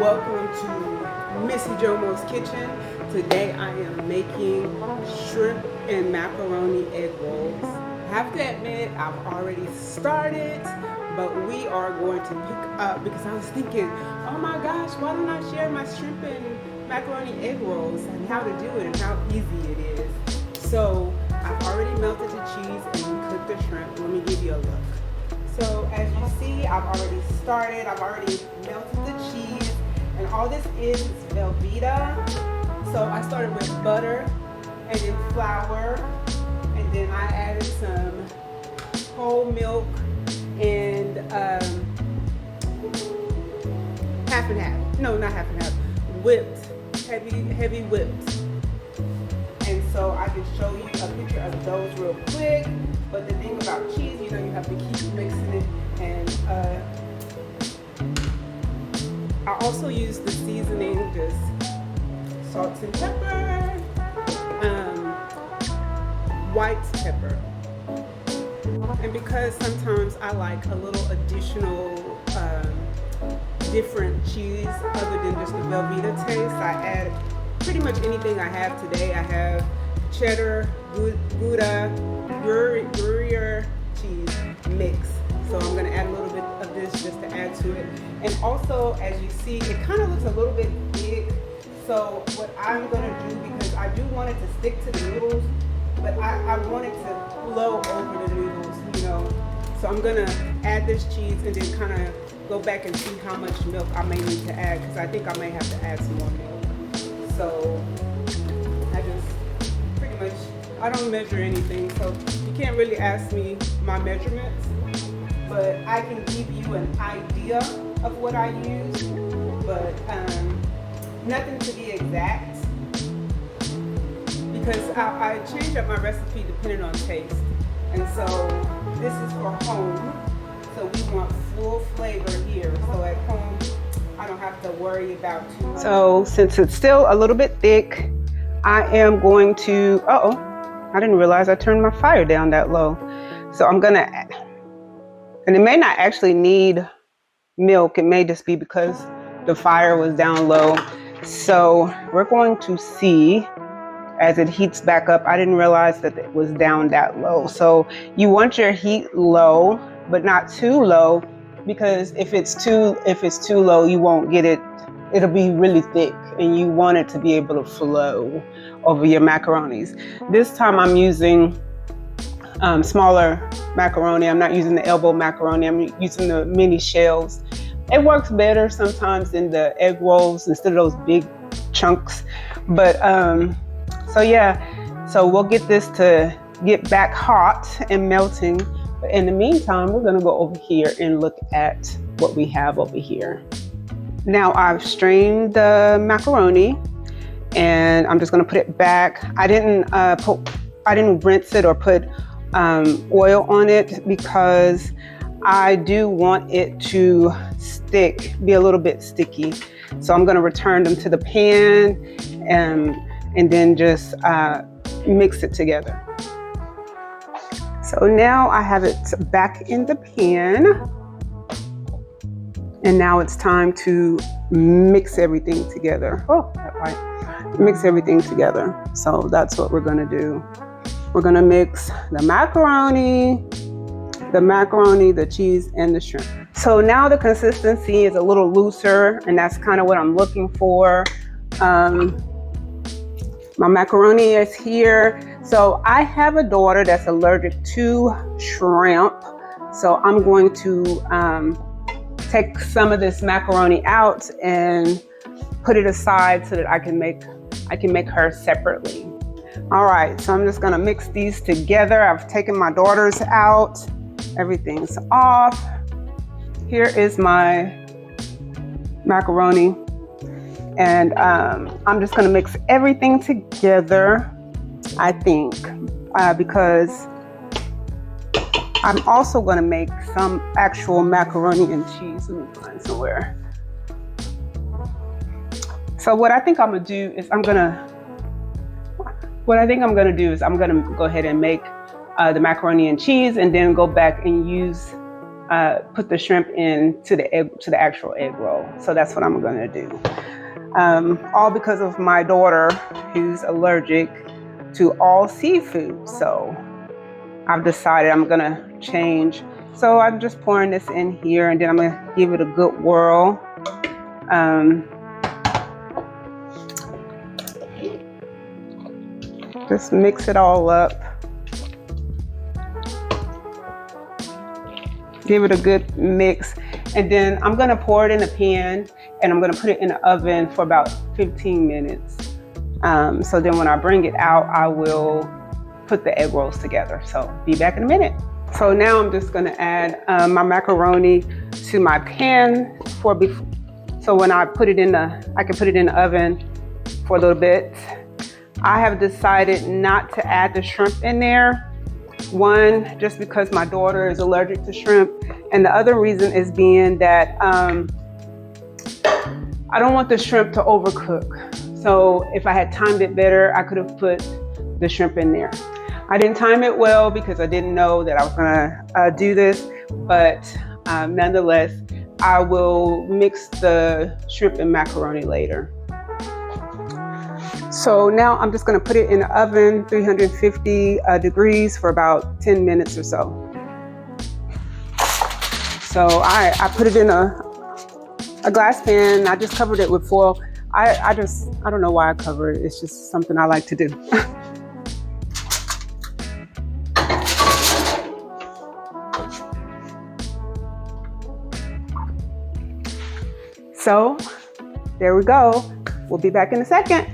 welcome to Missy Djomo's kitchen. Today I am making shrimp and macaroni egg rolls. I have to admit I've already started, but we are going to pick up because I was thinking, oh my gosh, why don't I share my shrimp and macaroni egg rolls and how to do it and how easy it is. So I've already melted the cheese and cooked the shrimp. Let me give you a look. So as you see, I've already started. I've already melted the cheese, and all this is Velveeta. So I started with butter and then flour, and then I added some whole milk and half and half. No, not half and half. Whipped, heavy whipped. And so I can show you a picture of those real quick. But the thing about cheese, you know, you have to keep mixing it. And I also use the seasoning, just salt and pepper, white pepper. And because sometimes I like a little additional different cheese other than just the Velveeta taste, I add pretty much anything I have today. I have cheddar, Gouda, Gruyere cheese mix. So I'm gonna add a little bit of this just to add to it. And also, as you see, it kind of looks a little bit big. So what I'm gonna do, because I do want it to stick to the noodles, but I want it to flow over the noodles, you know. So I'm gonna add this cheese and then kind of go back and see how much milk I may need to add, because I think I may have to add some more milk. So I just pretty much, I don't measure anything, so you can't really ask me my measurements, but I can give you an idea of what I use, but nothing to be exact, because I change up my recipe depending on taste. And so this is for home, so we want full flavor here. So at home, I don't have to worry about too much. So since it's still a little bit thick, I am going to, I didn't realize I turned my fire down that low. So I'm gonna, and it may not actually need milk, it may just be because the fire was down low. So we're going to see as it heats back up. I didn't realize that it was down that low. So you want your heat low, but not too low, because if it's too low, you won't get it. It'll be really thick, and you want it to be able to flow over your macaronis. This time I'm using smaller macaroni. I'm not using the elbow macaroni. I'm using the mini shells. It works better sometimes in the egg rolls instead of those big chunks. But so yeah, so we'll get this to get back hot and melting. But in the meantime, we're gonna go over here and look at what we have over here. Now I've strained the macaroni, and I'm just gonna put it back. I didn't rinse it or put oil on it, because I do want it to be a little bit sticky. So I'm gonna return them to the pan and then just mix it together. So now I have it back in the pan, and now it's time to mix everything together. Mix everything together. So that's what we're gonna do. We're gonna mix the macaroni, the cheese, and the shrimp. So now the consistency is a little looser, and that's kind of what I'm looking for. My macaroni is here. So I have a daughter that's allergic to shrimp. So I'm going to take some of this macaroni out and put it aside so that I can make her separately. All right, so I'm just gonna mix these together. I've taken my daughters out. Everything's off. Here is my macaroni. And I'm just gonna mix everything together, I think, because I'm also gonna make some actual macaroni and cheese. Let me find somewhere. So what I think I'm gonna do is I'm gonna go ahead and make the macaroni and cheese, and then go back and use put the shrimp into the actual egg roll. So that's what I'm gonna do. All because of my daughter, who's allergic to all seafood. So I've decided I'm gonna change. So I'm just pouring this in here, and then I'm gonna give it a good whirl. Just mix it all up. Give it a good mix, and then I'm gonna pour it in a pan, and I'm gonna put it in the oven for about 15 minutes. So then when I bring it out, I will put the egg rolls together. So be back in a minute. So now I'm just gonna add my macaroni to my pan so when I put it in I can put it in the oven for a little bit. I have decided not to add the shrimp in there. One, just because my daughter is allergic to shrimp, and the other reason is being that I don't want the shrimp to overcook. So if I had timed it better, I could have put the shrimp in there. I didn't time it well because I didn't know that I was gonna do this, but nonetheless, I will mix the shrimp and macaroni later. So now I'm just gonna put it in the oven, 350 degrees for about 10 minutes or so. So I put it in a glass pan. I just covered it with foil. I don't know why I cover it. It's just something I like to do. So there we go. We'll be back in a second.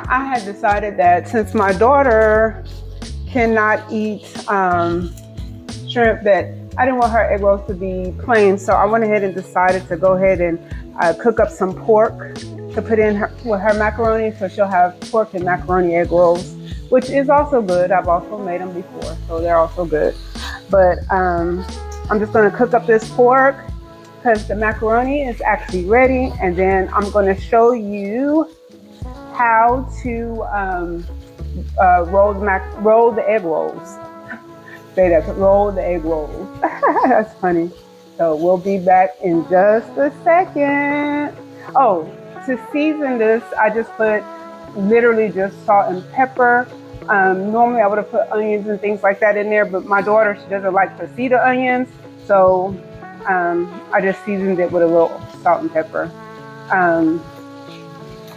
I had decided that since my daughter cannot eat shrimp, that I didn't want her egg rolls to be plain. So I went ahead and decided to go ahead and cook up some pork to put in with her macaroni. So she'll have pork and macaroni egg rolls, which is also good. I've also made them before, so they're also good. But I'm just gonna cook up this pork because the macaroni is actually ready. And then I'm gonna show you how to roll the egg rolls. Say that, roll the egg rolls. That's funny. So we'll be back in just a second. Oh, to season this, I just put literally just salt and pepper. Normally I would have put onions and things like that in there, but my daughter, she doesn't like to see the onions. So I just seasoned it with a little salt and pepper.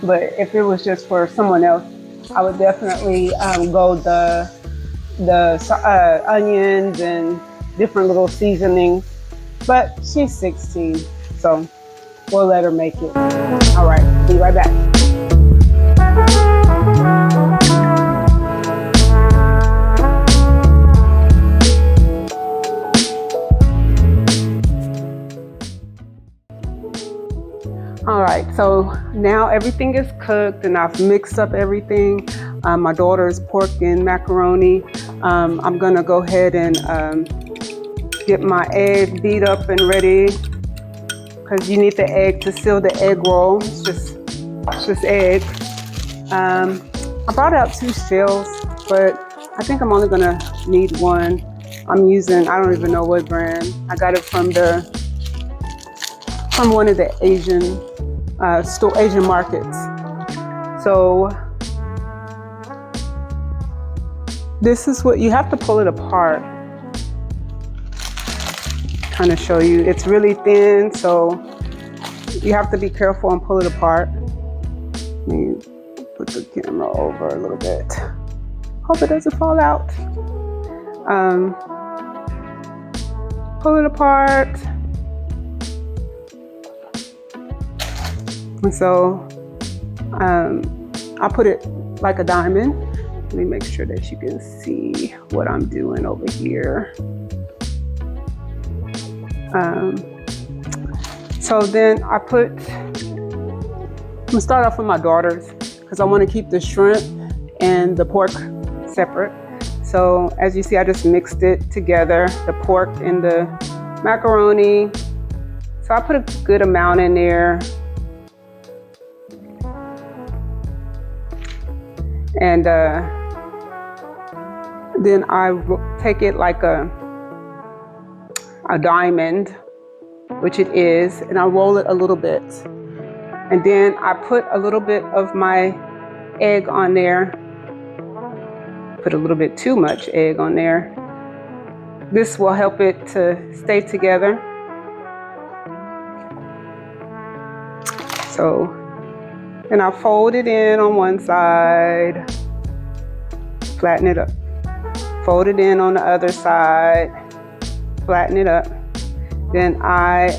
But if it was just for someone else, I would definitely go the onions and different little seasonings. But she's 16, so we'll let her make it. All right, be right back. All right, so now everything is cooked and I've mixed up everything. My daughter's pork and macaroni. I'm gonna go ahead and get my egg beat up and ready, because you need the egg to seal the egg roll. It's just egg. I brought out 2 shells, but I think I'm only gonna need 1. I'm using, I don't even know what brand. I got it from one of the Asian markets. So this is what you have to pull it apart. Kind of show you, it's really thin, so you have to be careful and pull it apart. Let me put the camera over a little bit. Hope it doesn't fall out. Pull it apart. And so I put it like a diamond. Let me make sure that you can see what I'm doing over here. So then I'm gonna start off with my daughter's, because I want to keep the shrimp and the pork separate. So as you see, I just mixed it together, the pork and the macaroni. So I put a good amount in there. And then I take it like a diamond, which it is, and I roll it a little bit. And then I put a little bit of my egg on there. Put a little bit too much egg on there. This will help it to stay together. So, and I fold it in on one side, flatten it up. Fold it in on the other side, flatten it up. Then I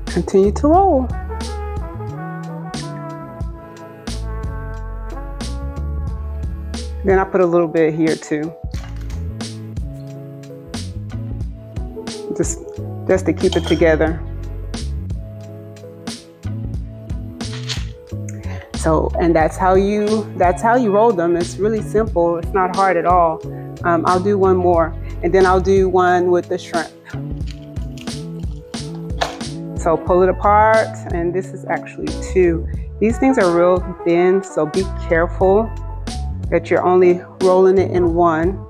continue to roll. Then I put a little bit here too. Just to keep it together. So, and that's how you roll them. It's really simple. It's not hard at all. I'll do one more, and then I'll do one with the shrimp. So pull it apart, and this is actually two. These things are real thin, so be careful that you're only rolling it in one,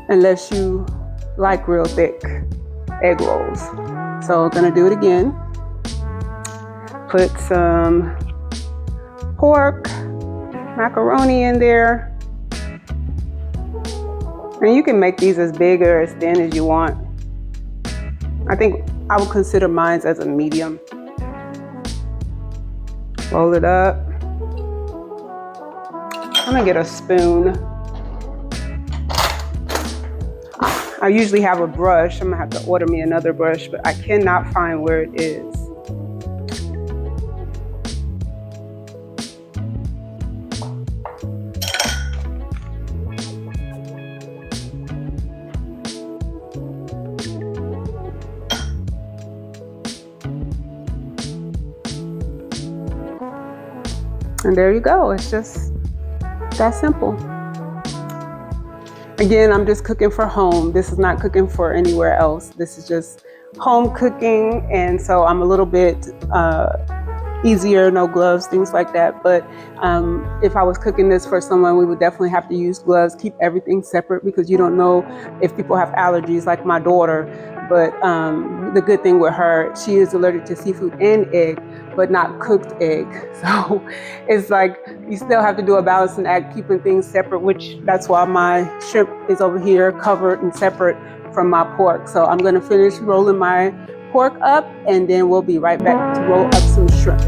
unless you like real thick egg rolls. So I'm gonna do it again. Put some pork, macaroni in there. And you can make these as big or as thin as you want. I think I would consider mine as a medium. Roll it up. I'm gonna get a spoon. I usually have a brush. I'm gonna have to order me another brush, but I cannot find where it is. And there you go. It's just that simple. Again, I'm just cooking for home. This is not cooking for anywhere else. This is just home cooking. And so I'm a little bit easier, no gloves, things like that. But if I was cooking this for someone, we would definitely have to use gloves. Keep everything separate because you don't know if people have allergies like my daughter. But the good thing with her, she is allergic to seafood and egg, but not cooked egg. So it's like you still have to do a balancing act, keeping things separate, which that's why my shrimp is over here covered and separate from my pork. So I'm gonna finish rolling my pork up, and then we'll be right back to roll up some shrimp.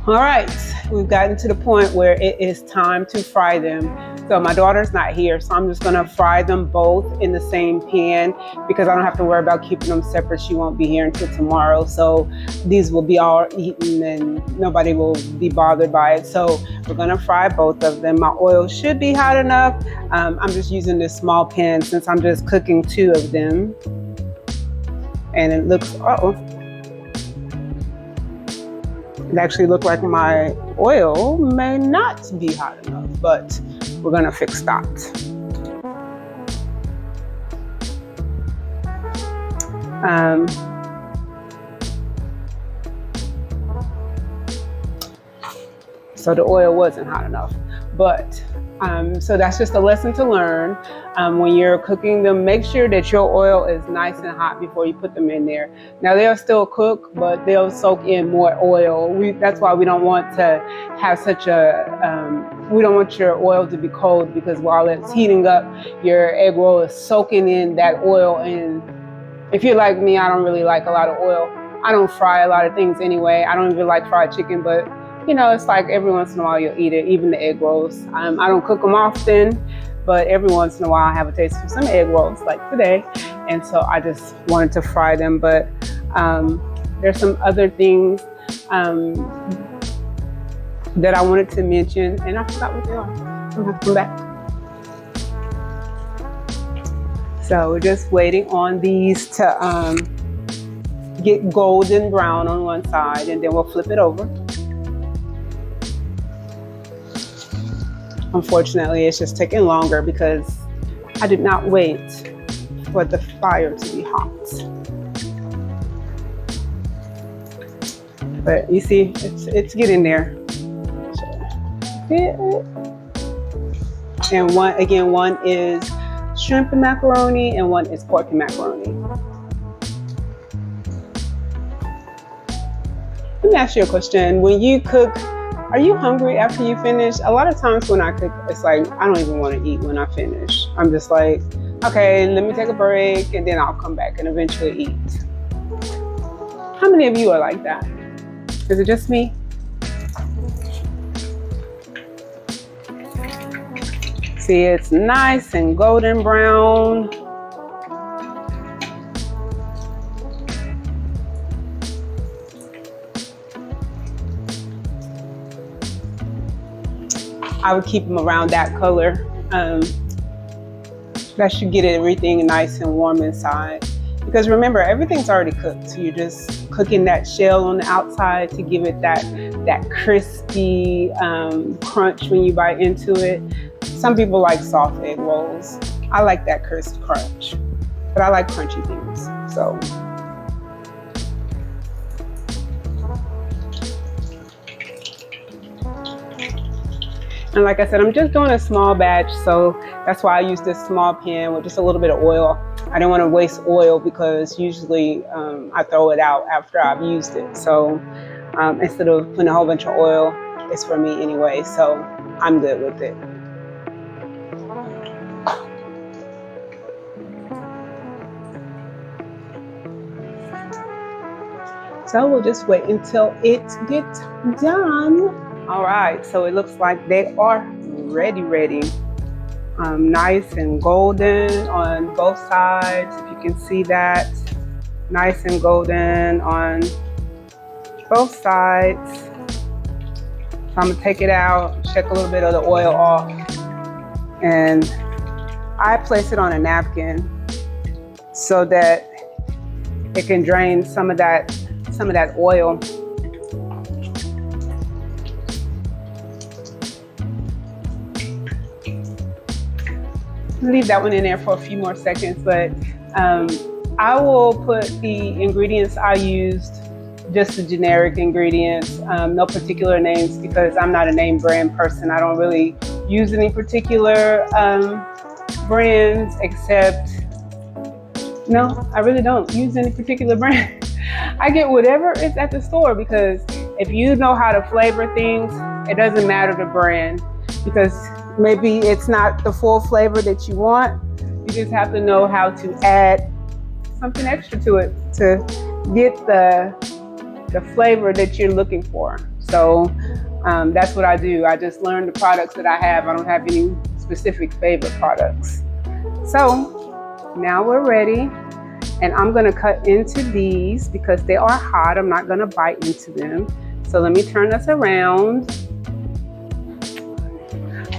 All right, we've gotten to the point where it is time to fry them. So my daughter's not here, so I'm just gonna fry them both in the same pan because I don't have to worry about keeping them separate. She won't be here until tomorrow. So these will be all eaten and nobody will be bothered by it. So we're gonna fry both of them. My oil should be hot enough. I'm just using this small pan since I'm just cooking two of them. And it looks, it actually looked like my oil may not be hot enough, but we're gonna fix that. So the oil wasn't hot enough, but So that's just a lesson to learn. When you're cooking them, make sure that your oil is nice and hot before you put them in there. Now they'll still cook, but they'll soak in more oil. That's why we don't want to have such we don't want your oil to be cold, because while it's heating up, your egg roll is soaking in that oil. And if you're like me, I don't really like a lot of oil. I don't fry a lot of things anyway. I don't even like fried chicken, but you know, it's like every once in a while you'll eat it, even the egg rolls. I don't cook them often, but every once in a while I have a taste for some egg rolls, like today. And so I just wanted to fry them. But there's some other things that I wanted to mention, and I forgot what they are. I'm gonna have to come back. So we're just waiting on these to get golden brown on one side, and then we'll flip it over. Unfortunately, it's just taking longer because I did not wait for the fire to be hot. But you see, it's getting there. And one is shrimp and macaroni, and one is pork and macaroni. Let me ask you a question. When you cook, are you hungry after you finish? A lot of times when I cook, it's like I don't even want to eat when I finish. I'm just like, okay, let me take a break, and then I'll come back and eventually eat. How many of you are like that? Is it just me? See, it's nice and golden brown. I would keep them around that color. That should get everything nice and warm inside. Because remember, everything's already cooked. So you're just cooking that shell on the outside to give it that crispy crunch when you bite into it. Some people like soft egg rolls. I like that crisp crunch, but I like crunchy things. So. And like I said, I'm just doing a small batch, so that's why I use this small pan with just a little bit of oil. I didn't want to waste oil because usually I throw it out after I've used it. So instead of putting a whole bunch of oil, it's for me anyway, so I'm good with it. So we'll just wait until it gets done. All right, so it looks like they are ready. Nice and golden on both sides, if you can see that. Nice and golden on both sides. So I'm gonna take it out, check a little bit of the oil off, and I place it on a napkin so that it can drain some of that oil. Leave that one in there for a few more seconds, but I will put the ingredients I used, just the generic ingredients, no particular names, because I'm not a name brand person. I don't really use any particular brands, except, no, I really don't use any particular brand. I get whatever is at the store, because if you know how to flavor things, it doesn't matter the brand, because maybe it's not the full flavor that you want. You just have to know how to add something extra to it to get the flavor that you're looking for. So that's what I do. I just learn the products that I have. I don't have any specific favorite products. So now we're ready, and I'm gonna cut into these because they are hot. I'm not gonna bite into them. So let me turn this around.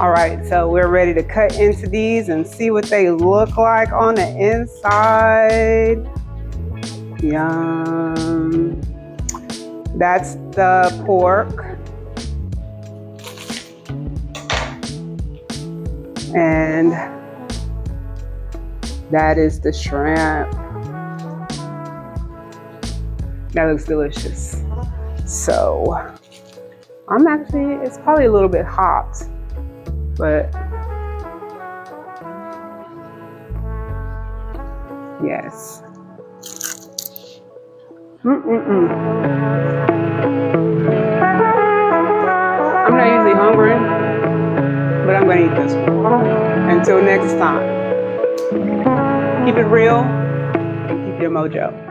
All right, so we're ready to cut into these and see what they look like on the inside. Yum. That's the pork. And that is the shrimp. That looks delicious. So it's probably a little bit hot, but Yes. Mm-mm-mm. I'm not usually hungry, but I'm gonna eat this one. Until next time, keep it real and keep your mojo.